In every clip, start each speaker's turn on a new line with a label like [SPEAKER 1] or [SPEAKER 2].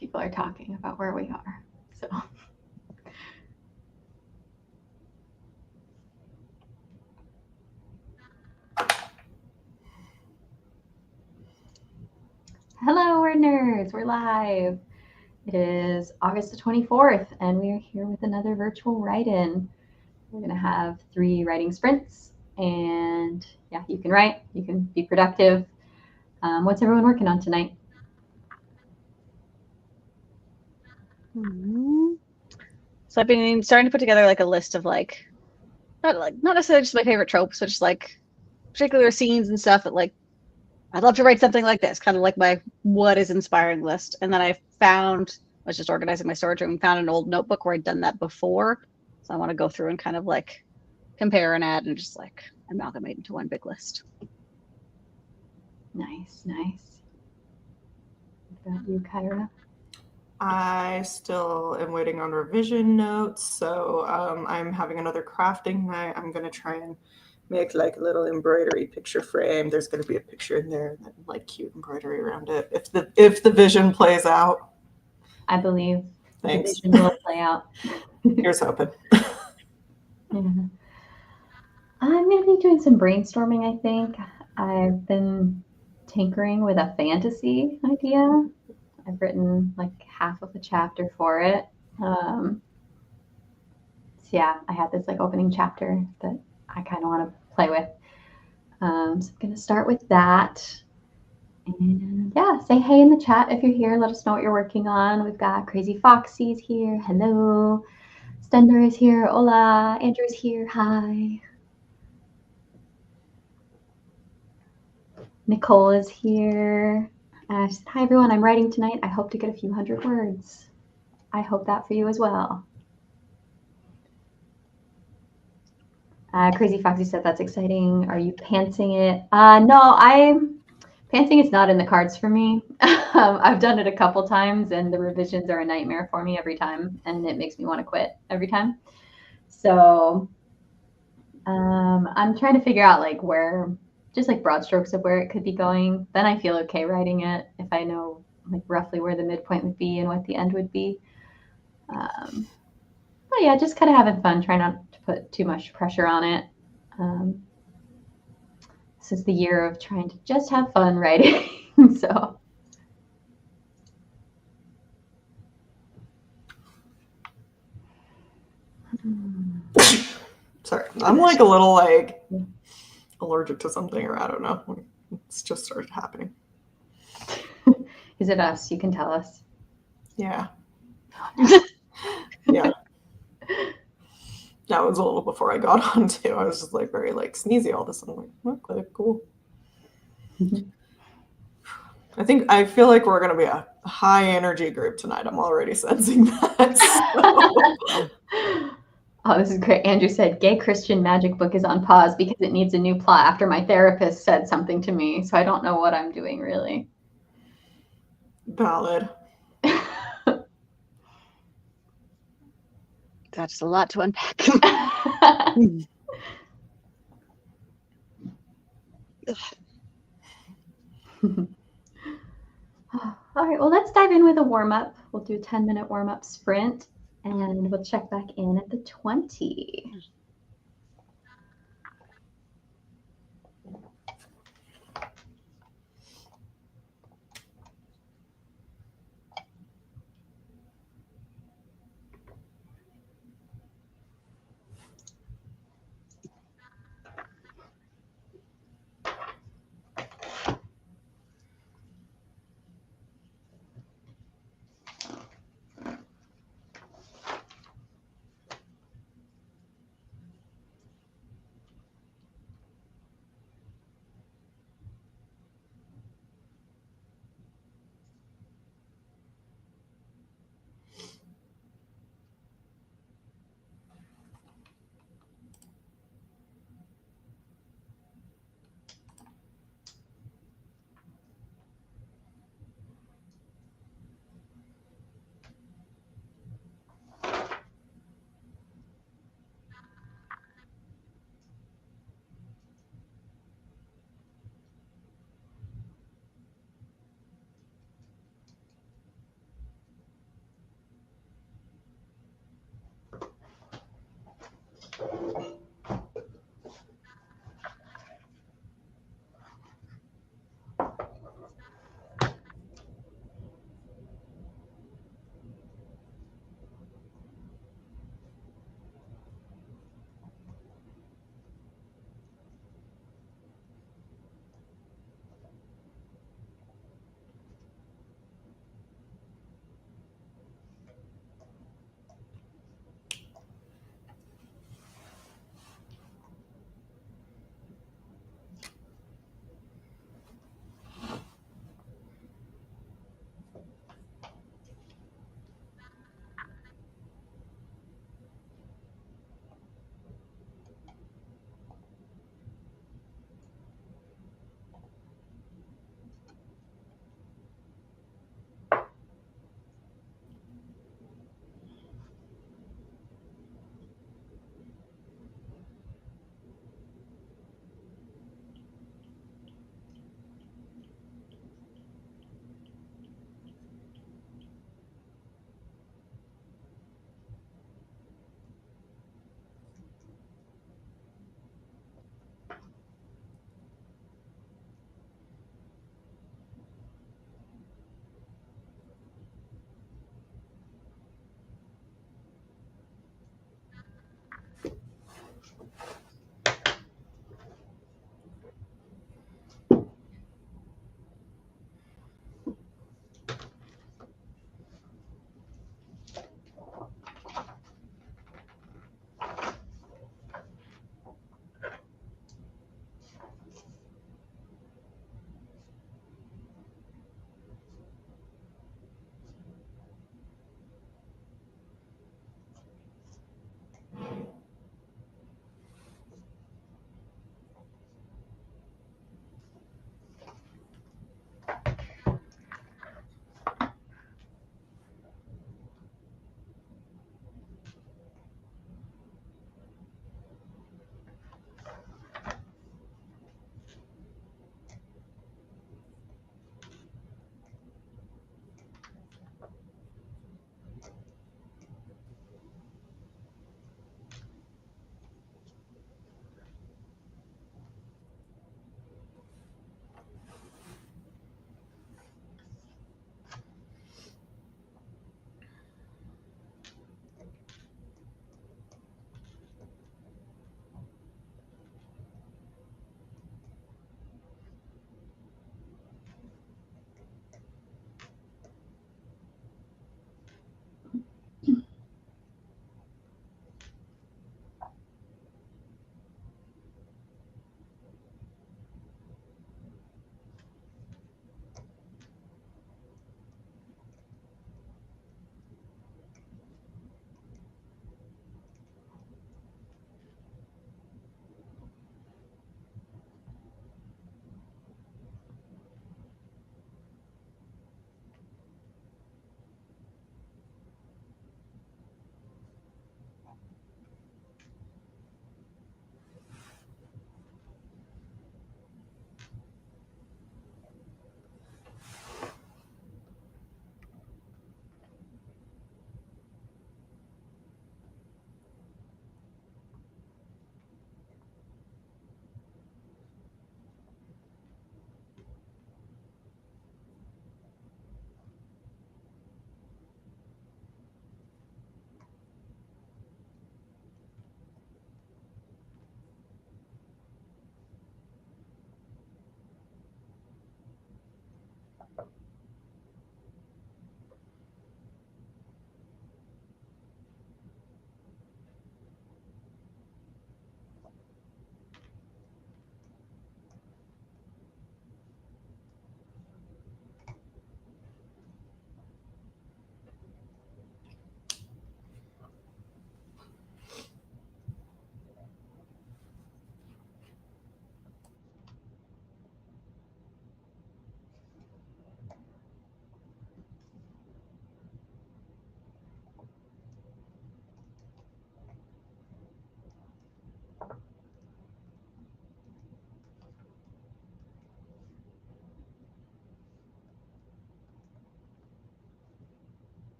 [SPEAKER 1] people are talking about where we are. So. Hello, we're nerds. We're live. It is August the 24th, and we are here with another virtual write-in. We're going to have 3 writing sprints, and yeah, you can write, you can be productive. What's everyone working on tonight?
[SPEAKER 2] So I've been starting to put together like a list of not necessarily just my favorite tropes, but just like particular scenes and stuff that like I'd love to write something like this, kind of like my what is inspiring list. And then I was just organizing my storage room, found an old notebook where I'd done that before. So I want to go through and kind of like compare and add and just like amalgamate into one big list.
[SPEAKER 1] Nice, nice. What about you, Kyra?
[SPEAKER 3] I still am waiting on revision notes, so I'm having another crafting night. I'm going to try and make like a little embroidery picture frame. There's going to be a picture in there and like cute embroidery around it. If the vision plays out.
[SPEAKER 1] I believe
[SPEAKER 3] Thanks.
[SPEAKER 1] the vision will play out.
[SPEAKER 3] Here's hoping.
[SPEAKER 1] Yeah. I'm going to be doing some brainstorming, I think. I've been tinkering with a fantasy idea. I've written like half of a chapter for it. So yeah, I had this like opening chapter that I kind of want to play with. So I'm going to start with that. And yeah, say hey in the chat if you're here. Let us know what you're working on. We've got Crazy Foxy's here. Hello. Stender is here. Hola. Andrew's here. Hi. Nicole is here. She said, hi everyone, I'm writing tonight. I hope to get a few hundred words. I hope that for you as well. Crazy Foxy said that's exciting. Are you pantsing it? No, pantsing is not in the cards for me. I've done it a couple times and the revisions are a nightmare for me every time and it makes me want to quit every time. So I'm trying to figure out like where, just like broad strokes of where it could be going. Then I feel okay writing it if I know like roughly where the midpoint would be and what the end would be. But yeah, just kind of having fun, trying not to put too much pressure on it. This is the year of trying to just have fun writing. So.
[SPEAKER 3] Sorry, I'm like a little like allergic to something, or I don't know. It's just started happening.
[SPEAKER 1] Is it us? You can tell us.
[SPEAKER 3] Yeah. Yeah. That was a little before I got on too. I was just like very like sneezy all of a sudden. I'm like, okay, cool. I feel like we're gonna be a high energy group tonight. I'm already sensing that. So.
[SPEAKER 1] Oh, this is great. Andrew said, gay Christian magic book is on pause because it needs a new plot after my therapist said something to me. So I don't know what I'm doing really.
[SPEAKER 3] Valid.
[SPEAKER 2] That's a lot to unpack.
[SPEAKER 1] All right, well, let's dive in with a warm-up. We'll do a 10-minute warm-up sprint, and we'll check back in at the 20.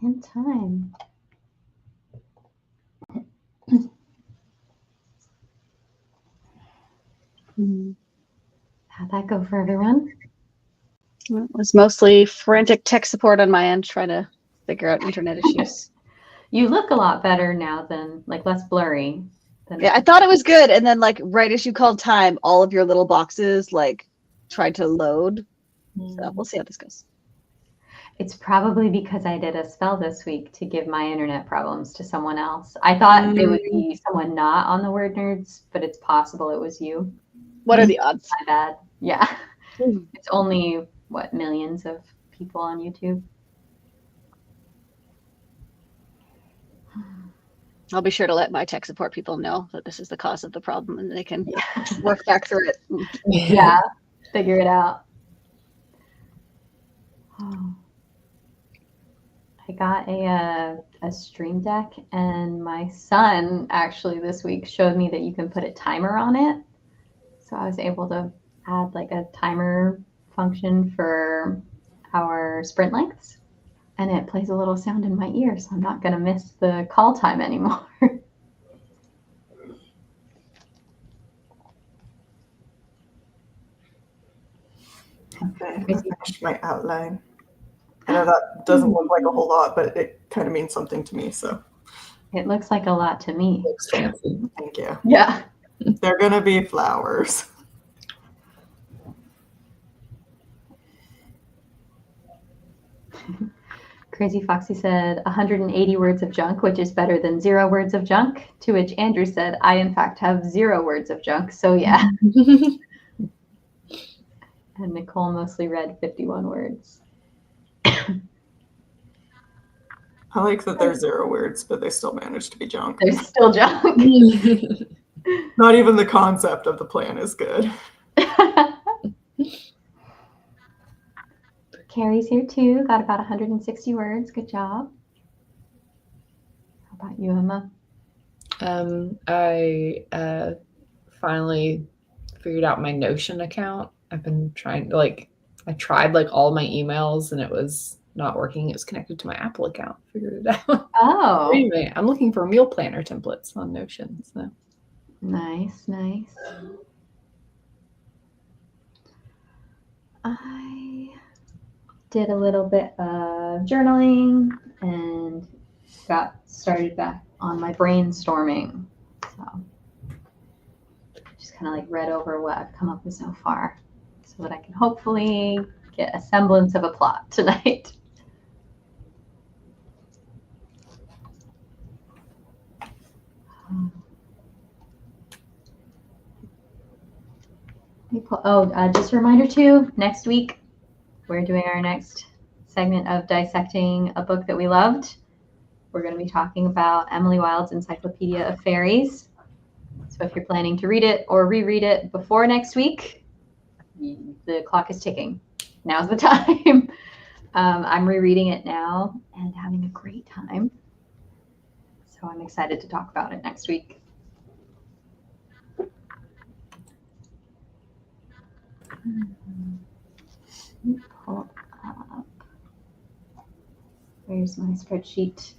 [SPEAKER 1] in time. How'd that go for everyone?
[SPEAKER 2] Well, it was mostly frantic tech support on my end, trying to figure out internet issues.
[SPEAKER 1] You look a lot better now than, like, less blurry.
[SPEAKER 2] Yeah, I thought it was good, and then like right as you called time, all of your little boxes like tried to load. So we'll see how this goes.
[SPEAKER 1] It's probably because I did a spell this week to give my internet problems to someone else. I thought it would be someone not on the Word Nerds, but it's possible it was you.
[SPEAKER 2] What are the odds?
[SPEAKER 1] My bad. Yeah. It's only, what, millions of people on YouTube?
[SPEAKER 2] I'll be sure to let my tech support people know that this is the cause of the problem, and they can work back through it.
[SPEAKER 1] Yeah, figure it out. Oh. I got a Stream Deck, and my son actually this week showed me that you can put a timer on it. So I was able to add like a timer function for our sprint lengths, and it plays a little sound in my ear, so I'm not going to miss the call time anymore.
[SPEAKER 3] Okay, I finished my outline. I know that doesn't look like a whole lot, but it kind of means something to me, so.
[SPEAKER 1] It looks like a lot to me.
[SPEAKER 4] Looks fancy.
[SPEAKER 3] Thank you.
[SPEAKER 1] Yeah.
[SPEAKER 3] They're going to be flowers.
[SPEAKER 1] Crazy Foxy said 180 words of junk, which is better than 0 words of junk. To which Andrew said, I in fact have 0 words of junk. So yeah. And Nicole mostly read 51 words.
[SPEAKER 3] I like that they're 0 words, but they still manage to be junk.
[SPEAKER 1] There's still junk.
[SPEAKER 3] Not even the concept of the plan is good.
[SPEAKER 1] Carrie's here too. Got about 160 words. Good job. How about you, Emma?
[SPEAKER 4] I finally figured out my Notion account. I've been trying to I tried all my emails and it was not working. It was connected to my Apple account. Figured it out.
[SPEAKER 1] Oh.
[SPEAKER 4] Anyway, I'm looking for meal planner templates on Notion. So
[SPEAKER 1] Nice, nice. I did a little bit of journaling and got started back on my brainstorming. So just kind of read over what I've come up with so far so that I can hopefully get a semblance of a plot tonight. Just a reminder too, next week we're doing our next segment of dissecting a book that we loved. We're going to be talking about Emily Wilde's Encyclopedia of Fairies. So if you're planning to read it or reread it before next week, the clock is ticking. Now's the time. I'm rereading it now and having a great time. So I'm excited to talk about it next week. Pull up. Where's my spreadsheet?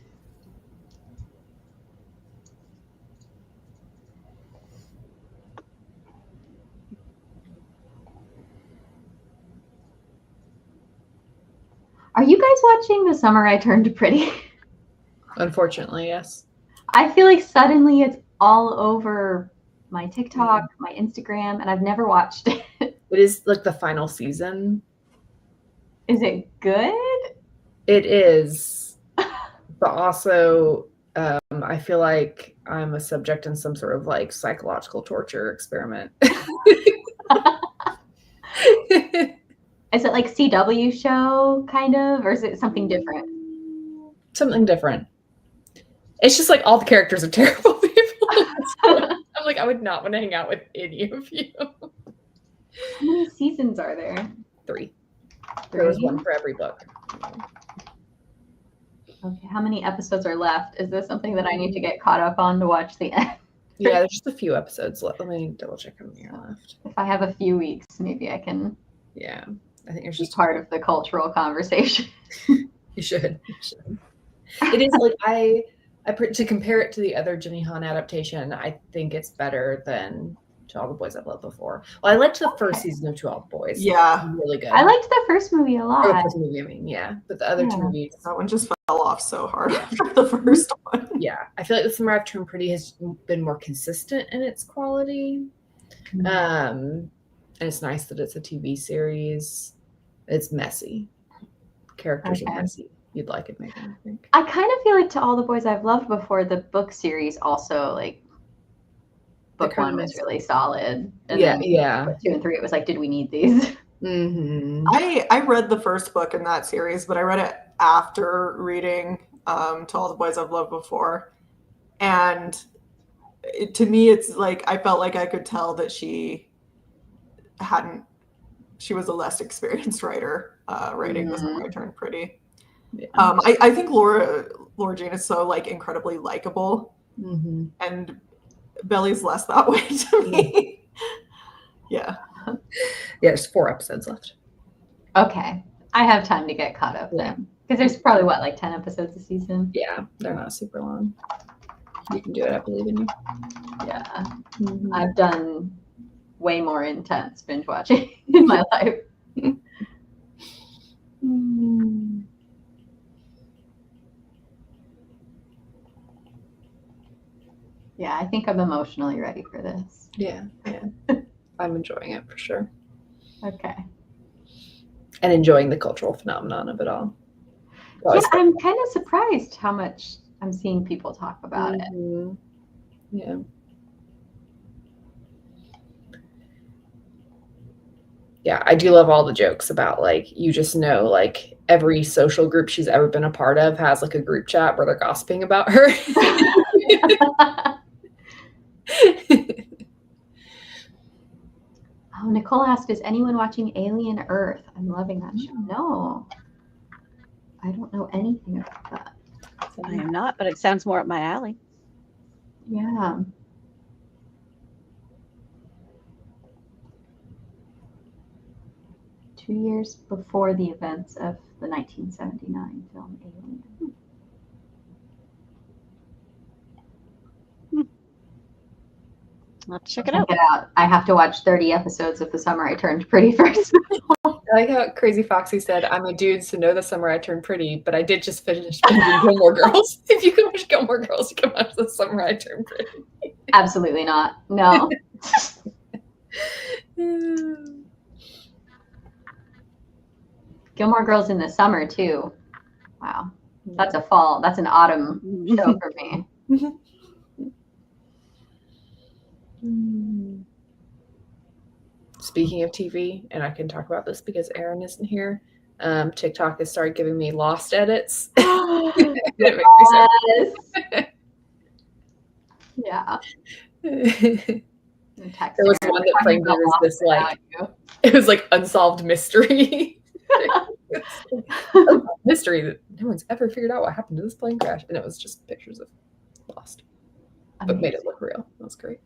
[SPEAKER 1] Are you guys watching The Summer I Turned Pretty?
[SPEAKER 4] unfortunately, yes.
[SPEAKER 1] I feel like suddenly it's all over my TikTok, my Instagram, and I've never watched it.
[SPEAKER 4] It is the final season.
[SPEAKER 1] Is it good?
[SPEAKER 4] It is, but also I feel like I'm a subject in some sort of psychological torture experiment.
[SPEAKER 1] Is it like CW show kind of, or is it something different?
[SPEAKER 4] Something different. It's just all the characters are terrible people. I'm I would not want to hang out with any of you.
[SPEAKER 1] How many seasons are there?
[SPEAKER 4] 3. There was 1 for every book.
[SPEAKER 1] Okay, how many episodes are left? Is this something that I need to get caught up on to watch the end?
[SPEAKER 4] Yeah, there's just a few episodes left. Let me double check how many are left.
[SPEAKER 1] If I have a few weeks, maybe I can
[SPEAKER 4] Yeah, I think there's
[SPEAKER 1] be
[SPEAKER 4] just
[SPEAKER 1] part of the cultural conversation.
[SPEAKER 4] You should. It is like to compare it to the other Jenny Han adaptation, I think it's better than To All the Boys I've Loved Before. Well, I liked the first season of To All the Boys.
[SPEAKER 3] Yeah.
[SPEAKER 4] Really good.
[SPEAKER 1] I liked the first movie a
[SPEAKER 4] Or the
[SPEAKER 1] lot.
[SPEAKER 4] first movie, I mean, yeah. But the other two
[SPEAKER 1] Yeah.
[SPEAKER 4] movies,
[SPEAKER 3] That one just fell off so hard after the first one.
[SPEAKER 4] yeah. I feel like The Summer I've Turned Pretty has been more consistent in its quality. And it's nice that it's a TV series. It's messy. Characters
[SPEAKER 1] Okay.
[SPEAKER 4] are messy. You'd like it, Megan, I think.
[SPEAKER 1] I kind of feel like To All the Boys I've Loved Before, the book series also, like, book
[SPEAKER 4] kinda
[SPEAKER 1] one was
[SPEAKER 4] messy.
[SPEAKER 1] really solid. And
[SPEAKER 4] Yeah,
[SPEAKER 1] then
[SPEAKER 4] yeah.
[SPEAKER 1] book 2 and 3, it was like, did we need these?
[SPEAKER 4] Mm-hmm.
[SPEAKER 3] I read the first book in that series, but I read it after reading To All the Boys I've Loved Before. And to me, it's like I felt like I could tell that she was a less experienced writer writing The Summer I Turned Pretty.
[SPEAKER 4] Yeah.
[SPEAKER 3] I think Laura Jean is so like incredibly likable,
[SPEAKER 4] Mm-hmm.
[SPEAKER 3] and Belly's less that way to me. Yeah.
[SPEAKER 4] Yeah, there's 4 episodes left.
[SPEAKER 1] Okay. I have time to get caught up then. Because there's probably, what, like 10 episodes a season?
[SPEAKER 4] Yeah, they're not super long. You can do it. I believe in you.
[SPEAKER 1] Yeah.
[SPEAKER 4] Mm-hmm.
[SPEAKER 1] I've done way more intense binge watching in my life. Yeah, I think I'm emotionally ready for this.
[SPEAKER 4] Yeah. I'm enjoying it for sure.
[SPEAKER 1] Okay.
[SPEAKER 4] And enjoying the cultural phenomenon of it all.
[SPEAKER 1] Yeah, I'm kind of surprised how much I'm seeing people talk about it.
[SPEAKER 4] Mm-hmm. Yeah. Yeah, I do love all the jokes about, like, you just know, like, every social group she's ever been a part of has, like, a group chat where they're gossiping about her.
[SPEAKER 1] Oh, Nicole asked, is anyone watching Alien Earth? I'm loving that show. No. I don't know anything about that.
[SPEAKER 2] I am not, but it sounds more up my alley.
[SPEAKER 1] Yeah. Two years before the events of the 1979 film Alien.
[SPEAKER 2] Let's check it out.
[SPEAKER 1] I have to watch 30 episodes of The Summer I Turned Pretty first.
[SPEAKER 4] I like how Crazy Foxy said, I'm a dude, so know The Summer I Turned Pretty, but I did just finish binging Gilmore Girls. If you can watch Gilmore Girls, you can watch The Summer I Turned Pretty.
[SPEAKER 1] Absolutely not. No. Gilmore Girls in the summer too. Wow. That's a fall. That's an autumn show for me.
[SPEAKER 4] Speaking of TV, and I can talk about this because Erin isn't here, TikTok has started giving me Lost edits. It makes me
[SPEAKER 1] Yes. Yeah.
[SPEAKER 4] sad. There was one that framed it as this, like, it was like unsolved mystery. Mystery that no one's ever figured out what happened to this plane crash. And it was just pictures of Lost, but made it look real. That was great.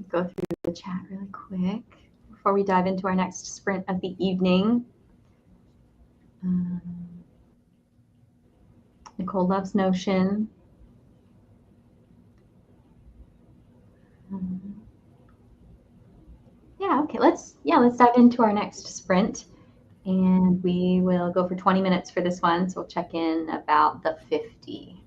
[SPEAKER 1] Go through the chat really quick before we dive into our next sprint of the evening. Nicole loves Notion. Yeah, okay, let's dive into our next sprint, and we will go for 20 minutes for this one, so we'll check in about the 50.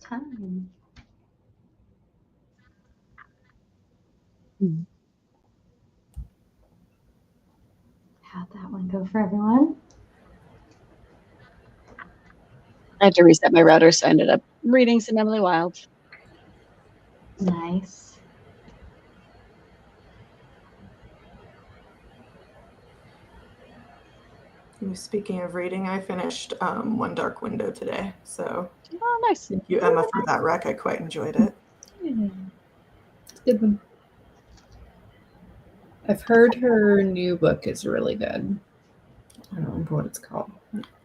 [SPEAKER 1] time. How'd that one go for everyone?
[SPEAKER 2] I had to reset my router, so I ended up reading some Emily Wilde.
[SPEAKER 1] Nice.
[SPEAKER 3] Speaking of reading, I finished One Dark Window today. So
[SPEAKER 2] Oh, nice.
[SPEAKER 3] thank you, Emma, for that rec. I quite enjoyed it.
[SPEAKER 4] It's a good one. I've heard her new book is really good. I don't remember what it's called.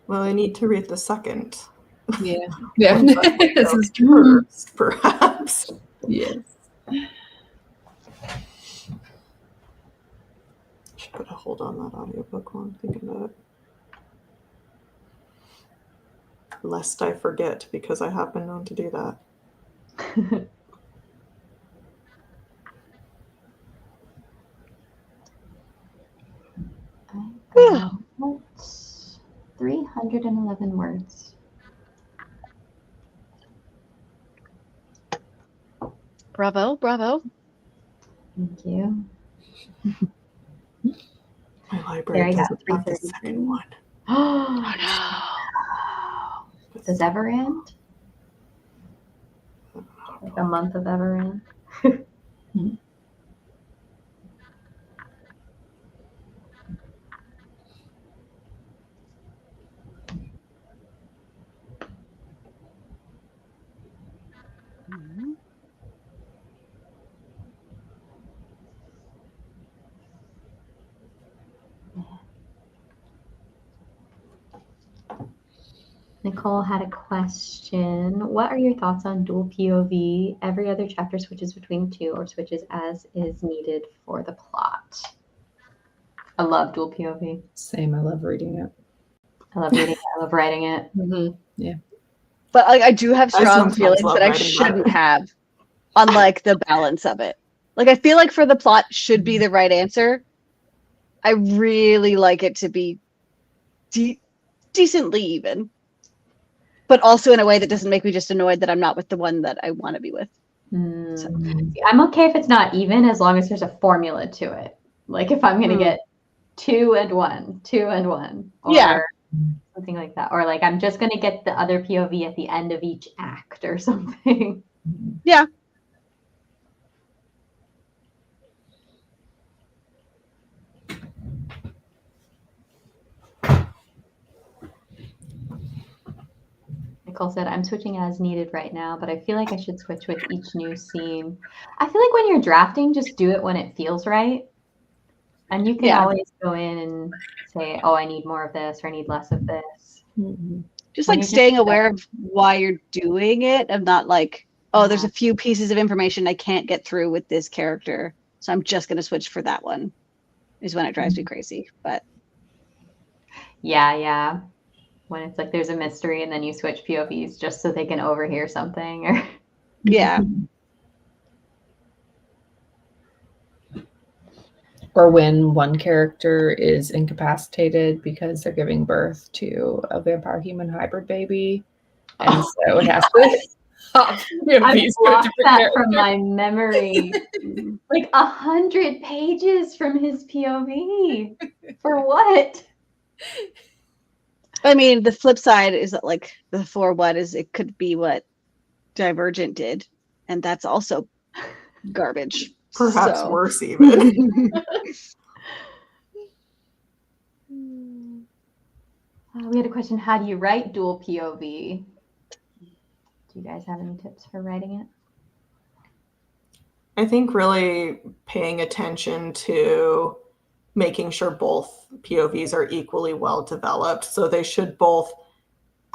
[SPEAKER 3] Well, I need to read the second.
[SPEAKER 4] Yeah. Yeah.
[SPEAKER 3] One Dark
[SPEAKER 4] This
[SPEAKER 3] Window
[SPEAKER 4] is true.
[SPEAKER 3] first, perhaps.
[SPEAKER 4] Yes.
[SPEAKER 3] Should put a hold on that audiobook while I'm thinking about it. Lest I forget, because I have been known to do that.
[SPEAKER 1] What's 311 words?
[SPEAKER 2] Bravo, bravo.
[SPEAKER 1] Thank you.
[SPEAKER 3] My
[SPEAKER 1] There,
[SPEAKER 3] library
[SPEAKER 1] I got
[SPEAKER 3] doesn't have the
[SPEAKER 1] 333.
[SPEAKER 3] second one.
[SPEAKER 1] Oh,
[SPEAKER 2] no.
[SPEAKER 1] does ever end? Like a month of ever end? Nicole had a question. What are your thoughts on dual POV? Every other chapter switches between two or switches as is needed for the plot. I love dual POV.
[SPEAKER 4] Same. I love reading it.
[SPEAKER 1] I love reading it. I love writing it.
[SPEAKER 4] Yeah.
[SPEAKER 2] But like, I do have
[SPEAKER 3] I
[SPEAKER 2] strong
[SPEAKER 3] sometimes
[SPEAKER 2] feelings
[SPEAKER 3] love
[SPEAKER 2] that I
[SPEAKER 3] writing
[SPEAKER 2] shouldn't
[SPEAKER 3] that.
[SPEAKER 2] have on like the balance of it. Like, I feel like for the plot should be the right answer. I really like it to be decently even, but also in a way that doesn't make me just annoyed that I'm not with the one that I want to be with.
[SPEAKER 1] I'm okay if it's not even, as long as there's a formula to it. Like if I'm going to get 2 and 1, 2 and 1, or
[SPEAKER 2] Yeah.
[SPEAKER 1] something like that. Or like I'm just going to get the other POV at the end of each act or something.
[SPEAKER 2] Yeah.
[SPEAKER 1] Nicole said, I'm switching as needed right now, but I feel like I should switch with each new scene. I feel like when you're drafting, just do it when it feels right. And you can always go in and say, oh, I need more of this or I need less of this.
[SPEAKER 2] Just
[SPEAKER 1] When
[SPEAKER 2] like
[SPEAKER 1] you're
[SPEAKER 2] staying
[SPEAKER 1] just-
[SPEAKER 2] aware of why you're doing it and not like, oh, there's a few pieces of information I can't get through with this character, so I'm just going to switch for that one, is when it drives me crazy. But
[SPEAKER 1] yeah. When it's like there's a mystery and then you switch POVs just so they can overhear something. Or
[SPEAKER 2] yeah.
[SPEAKER 4] Or when one character is incapacitated because they're giving birth to a vampire human hybrid baby. And so it has to
[SPEAKER 1] I've blocked that from my memory. Like 100 pages from his POV. For what?
[SPEAKER 2] I mean, the flip side is that like the for what is it could be what Divergent did, and that's also garbage.
[SPEAKER 3] Perhaps
[SPEAKER 2] So.
[SPEAKER 3] worse even.
[SPEAKER 1] We had a question, how do you write dual POV? Do you guys have any tips for writing it?
[SPEAKER 3] I think really paying attention to making sure both POVs are equally well developed. So they should both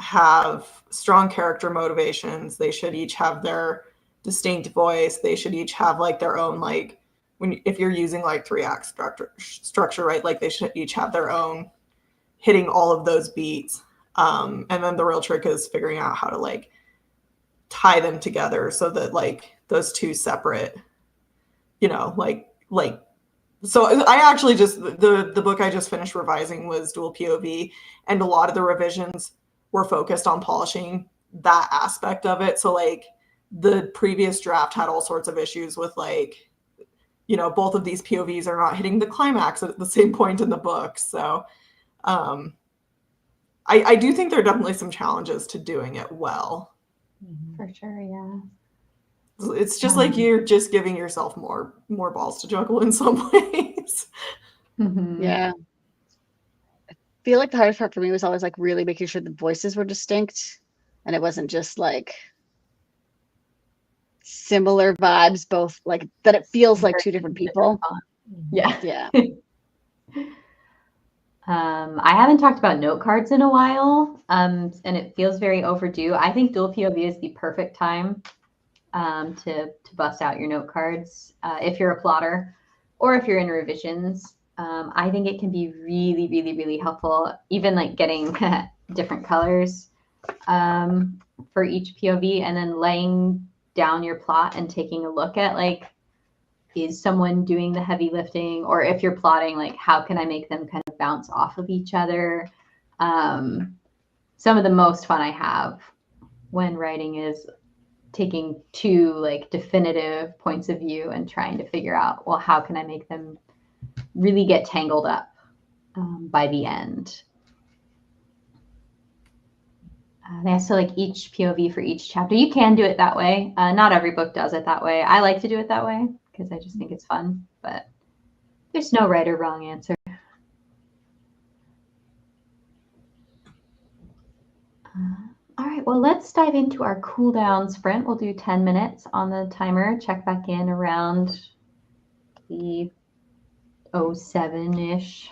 [SPEAKER 3] have strong character motivations. They should each have their distinct voice. They should each have like their own, like if you're using like 3-act structure, right? Like they should each have their own hitting all of those beats. And then the real trick is figuring out how to like tie them together so that like those two separate, so I actually just, the book I just finished revising was dual POV, and a lot of the revisions were focused on polishing that aspect of it. So like the previous draft had all sorts of issues with like, you know, both of these POVs are not hitting the climax at the same point in the book. So I do think there are definitely some challenges to doing it well.
[SPEAKER 1] For sure, yeah.
[SPEAKER 3] It's just like you're just giving yourself more balls to juggle in some ways.
[SPEAKER 1] Mhm.
[SPEAKER 2] Yeah. I feel like the hardest part for me was always like really making sure the voices were distinct and it wasn't just like similar vibes, both like that it feels like two different people.
[SPEAKER 1] Yeah.
[SPEAKER 2] Yeah.
[SPEAKER 1] I haven't talked about note cards in a while, and it feels very overdue. I think dual POV is the perfect time to bust out your note cards if you're a plotter or if you're in revisions. I think it can be really, really, really helpful, even like getting different colors for each POV and then laying down your plot and taking a look at like, is someone doing the heavy lifting, or if you're plotting, like how can I make them kind of bounce off of each other. Some of the most fun I have when writing is taking two like definitive points of view and trying to figure out, well, how can I make them really get tangled up by the end. So like each POV for each chapter, you can do it that way. Not every book does it that way. I like to do it that way because I just think it's fun, but there's no right or wrong answer. All right, well, let's dive into our cool down sprint. We'll do 10 minutes on the timer, check back in around the 07-ish.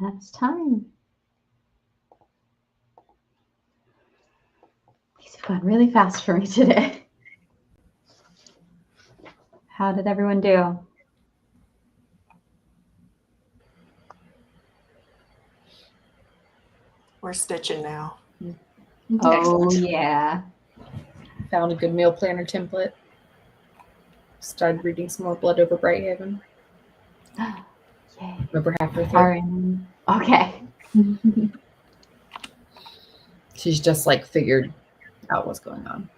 [SPEAKER 1] That's time. These have gone really fast for me today. How did everyone do?
[SPEAKER 3] We're stitching now.
[SPEAKER 1] Oh,
[SPEAKER 2] Excellent.
[SPEAKER 1] yeah.
[SPEAKER 4] Found a good meal planner template. Started reading some more Blood Over Brighthaven.
[SPEAKER 1] Yay.
[SPEAKER 4] Remember halfway through.
[SPEAKER 1] Arian. Okay.
[SPEAKER 4] She's just like figured out what's going on.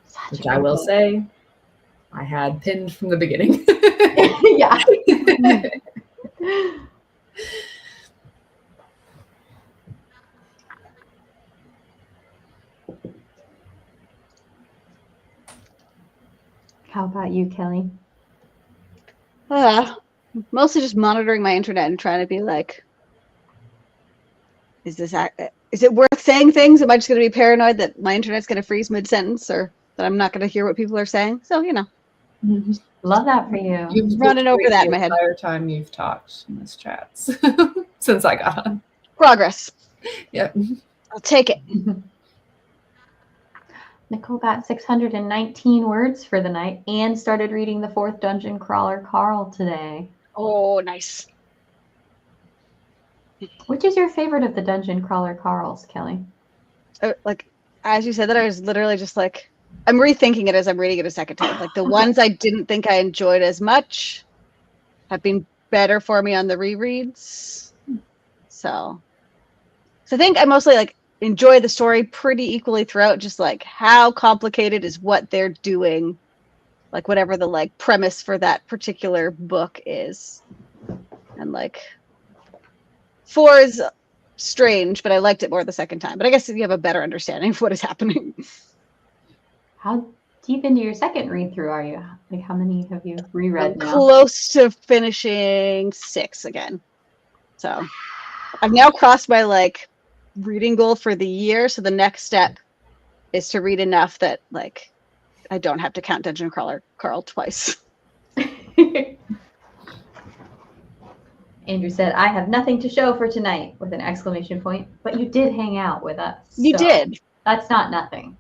[SPEAKER 1] Such
[SPEAKER 4] Which
[SPEAKER 1] a
[SPEAKER 4] I
[SPEAKER 1] good
[SPEAKER 4] will
[SPEAKER 1] book.
[SPEAKER 4] say, I had pinned from the beginning.
[SPEAKER 1] Yeah. How about you, Kelly?
[SPEAKER 2] Mostly just monitoring my internet and trying to be like, is it worth saying things? Am I just going to be paranoid that my internet's going to freeze mid-sentence or that I'm not going to hear what people are saying? So,
[SPEAKER 1] Love that for you.
[SPEAKER 4] You've
[SPEAKER 2] running
[SPEAKER 4] looked
[SPEAKER 2] over
[SPEAKER 4] great
[SPEAKER 2] that
[SPEAKER 4] the
[SPEAKER 2] in my head.
[SPEAKER 4] entire time you've talked in this chats since I got on.
[SPEAKER 2] Progress.
[SPEAKER 4] Yep.
[SPEAKER 2] I'll take it.
[SPEAKER 1] Nicole got 619 words for the night and started reading the 4th Dungeon Crawler Carl today.
[SPEAKER 2] Oh, nice.
[SPEAKER 1] Which is your favorite of the Dungeon Crawler Carls, Kelly?
[SPEAKER 2] Like, as you said that, I was literally just like, I'm rethinking it as I'm reading it a second time. Like, the ones I didn't think I enjoyed as much have been better for me on the rereads. So I think I mostly like enjoy the story pretty equally throughout, just like how complicated is what they're doing, like whatever the like premise for that particular book is. And like 4 is strange, but I liked it more the second time. But I guess you have a better understanding of what is happening.
[SPEAKER 1] How deep into your second read through are you? Like, how many have you reread
[SPEAKER 2] I'm
[SPEAKER 1] now?
[SPEAKER 2] close to finishing 6 again. So I've now crossed my like reading goal for the year. So the next step is to read enough that like I don't have to count Dungeon Crawler Carl twice.
[SPEAKER 1] Andrew said, I have nothing to show for tonight with an exclamation point, but you did hang out with us.
[SPEAKER 2] You
[SPEAKER 1] so
[SPEAKER 2] did.
[SPEAKER 1] That's not nothing.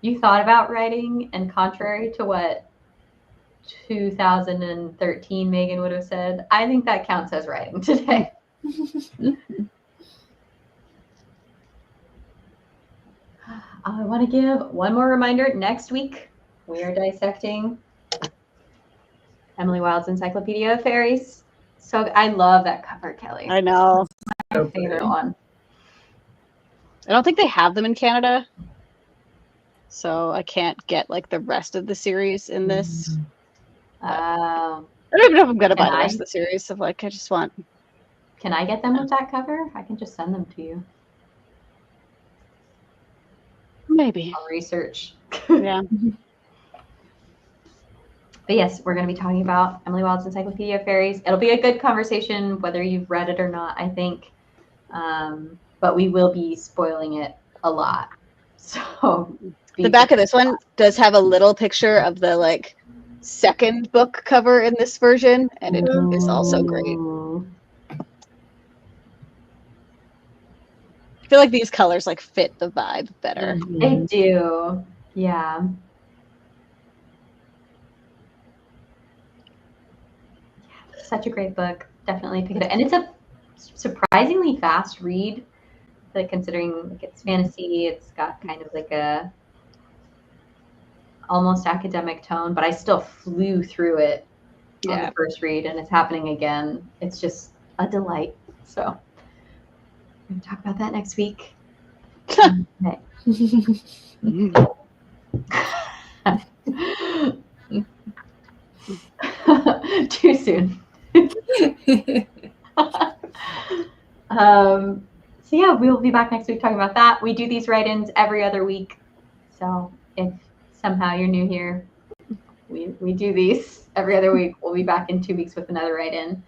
[SPEAKER 1] You thought about writing, and contrary to what 2013 Megan would have said, I think that counts as writing today. I want to give one more reminder. Next week, we are dissecting Emily Wilde's Encyclopedia of Fairies. So I love that cover, Kelly.
[SPEAKER 2] I know.
[SPEAKER 1] My
[SPEAKER 4] So
[SPEAKER 1] favorite
[SPEAKER 4] pretty.
[SPEAKER 1] one.
[SPEAKER 2] I don't think they have them in Canada, so I can't get like the rest of the series in this.
[SPEAKER 1] Um,
[SPEAKER 2] I don't even know if I'm gonna buy
[SPEAKER 1] Can
[SPEAKER 2] the
[SPEAKER 1] I?
[SPEAKER 2] rest of the series. Of like, I just want.
[SPEAKER 1] can I get them with that cover? I can just send them to you.
[SPEAKER 2] Maybe.
[SPEAKER 1] I'll research.
[SPEAKER 2] Yeah.
[SPEAKER 1] But yes, we're going to be talking about Emily Wilde's Encyclopedia of Fairies. It'll be a good conversation, whether you've read it or not, I think. But we will be spoiling it a lot. So
[SPEAKER 2] The back of this one does have a little picture of the like second book cover in this version, and it is also great.
[SPEAKER 1] Ooh.
[SPEAKER 2] I feel like these colors like fit the vibe better.
[SPEAKER 1] They do. Yeah. Such a great book. Definitely pick it up. And it's a surprisingly fast read. Like considering like it's fantasy, it's got kind of like a almost academic tone, but I still flew through it on
[SPEAKER 2] Yeah.
[SPEAKER 1] the first read, and it's happening again. It's just a delight. So we're gonna talk about that next week. Okay. Too soon. So yeah, we'll be back next week talking about that. We do these write-ins every other week. So if somehow you're new here, we do these every other week. We'll be back in 2 weeks with another write-in.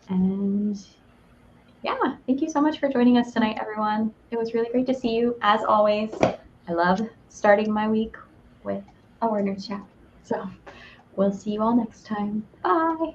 [SPEAKER 1] And yeah, thank you so much for joining us tonight, everyone. It was really great to see you, as always. I love starting my week with a Word Nerds chat. So we'll see you all next time. Bye.